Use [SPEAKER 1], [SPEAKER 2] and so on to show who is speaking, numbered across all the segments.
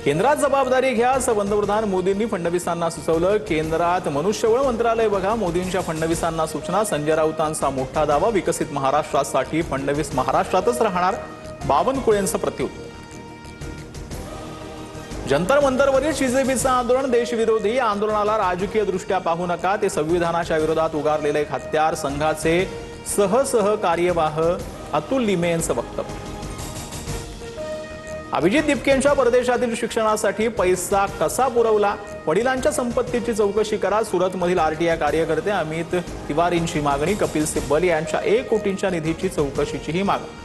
[SPEAKER 1] केंद्रात जबाबदारी घ्या असं पंतप्रधान मोदींनी फडणवीसांना सुचवलं। केंद्रात मनुष्यबळ मंत्रालय बघा, मोदींच्या फडणवीसांना सूचना। संजय राऊतांचा मोठा दावा, विकसित महाराष्ट्रासाठी फडणवीस महाराष्ट्रातच राहणार, बावनकुळेंचं प्रत्युत्तर। जंतर मंतरवरील बीजेपीचं आंदोलन देशविरोधी, आंदोलनाला राजकीय दृष्ट्या पाहू नका, ते संविधानाच्या विरोधात उगारलेले एक हत्यार, संघाचे सहकार्यवाह अतुल लिमे यांचं वक्तव्य। अभिजित दिपकेंच्या परदेशातील शिक्षणासाठी पैसा कसा पुरवला, वडिलांच्या संपत्तीची चौकशी करा। सुरतमधील आरटीआय कार्यकर्ते अमित तिवारींची मागणी, कपिल सिब्बल यांच्या 1 कोटींच्या निधीची चौकशीचीही मागणी।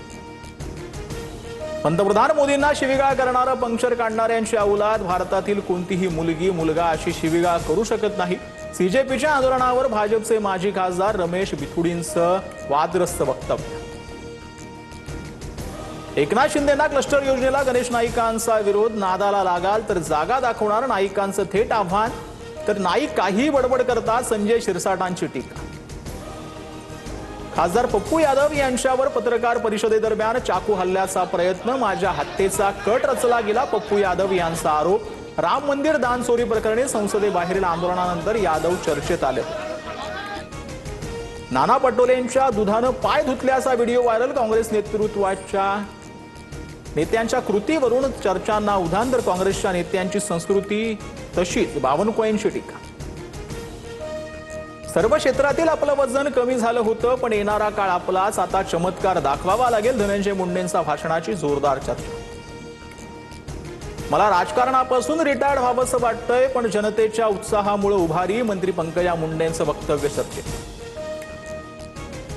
[SPEAKER 1] पंतप्रधान मोदींना शिवीगाळ करणारं, पंक्चर काढणाऱ्यांची औलाद, भारतातील कोणतीही मुलगी मुलगा अशी शिवीगाळ करू शकत नाही। सीजेपीच्या आंदोलनावर भाजपचे माजी खासदार रमेश बिथुडींचं वादग्रस्त वक्तव्य। एकनाथ शिंदेंना क्लस्टर योजनेला गणेश नाईकांचा विरोध, नादाला लागाल तर जागा दाखवणार, नाईकांचं थेट आव्हान। तर नाईक काही बडबड करतात, संजय शिरसाटांची टीका। खासदार पप्पू यादव यांच्यावर पत्रकार परिषदेदरम्यान चाकू हल्ल्याचा प्रयत्न, माझ्या हत्येचा कट रचला गेला, पप्पू यादव यांचा आरोप। राम मंदिर दान चोरी प्रकरणी संसदेबाहेरील आंदोलनानंतर यादव चर्चेत आले होते। नाना पटोलेंच्या दुधानं पाय धुतल्याचा व्हिडिओ व्हायरल, काँग्रेस नेत्यांच्या कृतीवरून चर्चांना उधाण, तर काँग्रेसच्या नेत्यांची संस्कृती तशीच, बावनकुळेंची टीका। सर्व क्षेत्रातील आपलं वजन कमी झालं होतं, पण येणारा काळ आपलाच, आता चमत्कार दाखवावा लागेल, धनंजय मुंडेंचा भाषणाची जोरदार चर्चा। मला राजकारणापासून रिटायर्ड व्हावंसं वाटतंय, पण जनतेच्या उत्साहामुळे उभारी, मंत्री पंकजा मुंडेंचं वक्तव्य चर्चेत।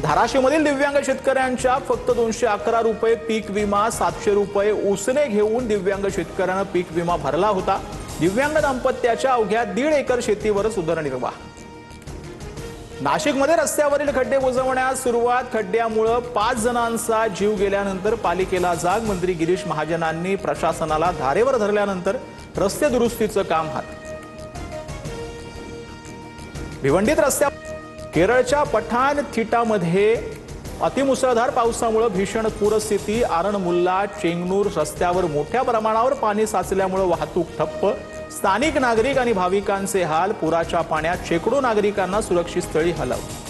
[SPEAKER 1] धाराशिवमधील दिव्यांग शेतकऱ्यांच्या फक्त 211 रुपये पीक विमा, 700 रुपये उसने घेऊन दिव्यांग शेतकऱ्यांना पीक विमा भरला होता। दिव्यांग दाम्पत्याच्या अवघ्या 1.5 एकर शेतीवरच उदरनिर्वाह। नाशिकमध्ये रस्त्यावरील खड्डे बुजवण्यास सुरुवात, खड्ड्यामुळे 5 जणांचा जीव गेल्यानंतर पालिकेला जाग, मंत्री गिरीश महाजनांनी प्रशासनाला धारेवर धरल्यानंतर रस्ते दुरुस्तीचं काम हाती। भिवंडीत रस्त्या केरळच्या पठाणथिट्टामध्ये अतिमुसळधार पावसामुळे भीषण पूरस्थिती, आरणमुल्ला चेंगनूर रस्त्यावर मोठ्या प्रमाणावर पाणी साचल्यामुळे वाहतूक ठप्प, स्थानिक नागरिक आणि भाविकांचे हाल, पुराच्या पाण्यात शेकडो नागरिकांना सुरक्षित स्थळी हलवलं।